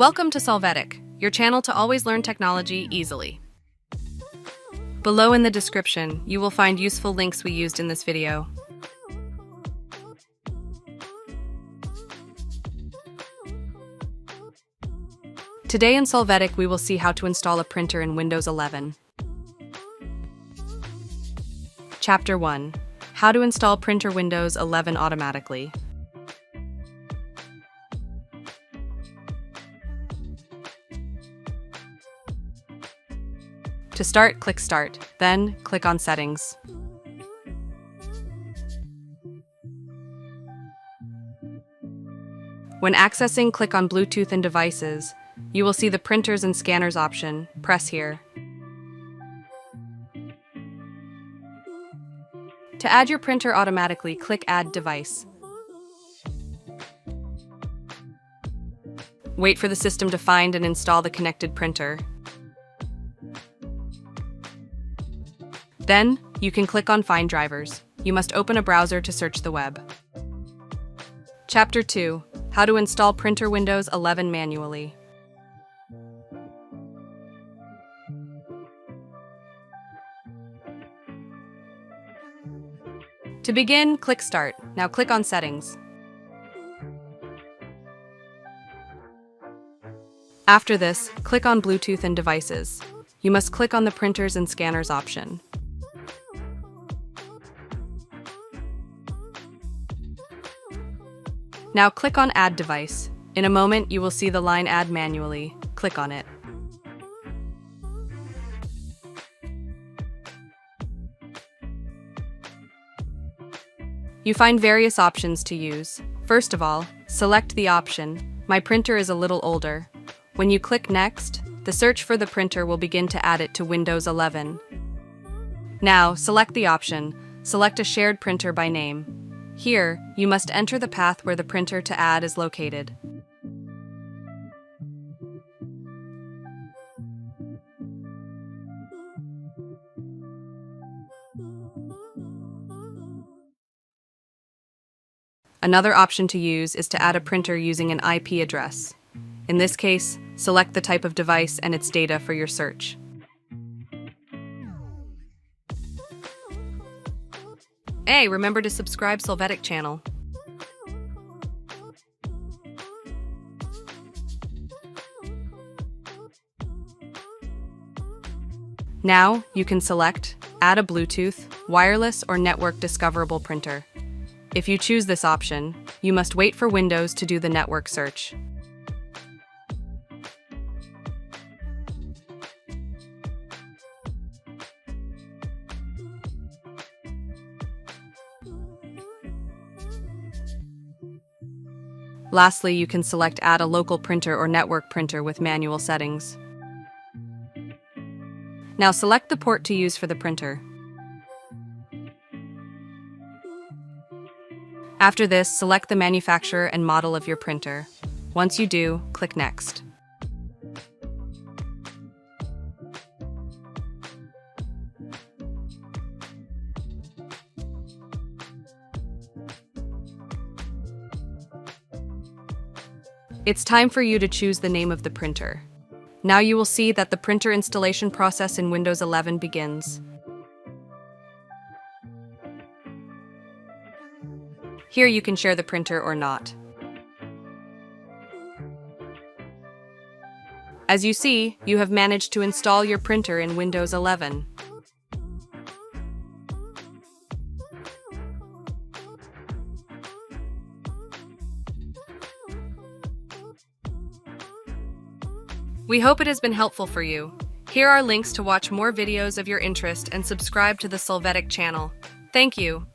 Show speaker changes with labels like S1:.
S1: Welcome to Solvetic, your channel to always learn technology easily. Below in the description, you will find useful links we used in this video. Today in Solvetic, we will see how to install a printer in Windows 11. Chapter 1. How to install printer Windows 11 automatically. To start, click Start, then click on Settings. When accessing, click on Bluetooth and Devices. You will see the Printers and Scanners option. Press here. To add your printer automatically, click Add Device. Wait for the system to find and install the connected printer. Then, you can click on Find Drivers. You must open a browser to search the web. Chapter 2. How to install printer Windows 11 manually. To begin, click Start. Now click on Settings. After this, click on Bluetooth and Devices. You must click on the Printers and Scanners option. Now click on Add Device. In a moment, you will see the line Add Manually. Click on it. You find various options to use. First of all, select the option, My printer is a little older. When you click Next, the search for the printer will begin to add it to Windows 11. Now, select the option, Select a shared printer by name. Here, you must enter the path where the printer to add is located. Another option to use is to add a printer using an IP address. In this case, select the type of device and its data for your search. Hey, remember to subscribe Solvetic channel. Now, you can select Add a Bluetooth, wireless, or network discoverable printer. If you choose this option, you must wait for Windows to do the network search. Lastly, you can select Add a local printer or network printer with manual settings. Now select the port to use for the printer. After this, select the manufacturer and model of your printer. Once you do, click Next. It's time for you to choose the name of the printer. Now you will see that the printer installation process in Windows 11 begins. Here you can share the printer or not. As you see, you have managed to install your printer in Windows 11. We hope it has been helpful for you. Here are links to watch more videos of your interest and subscribe to the Solvetic channel. Thank you.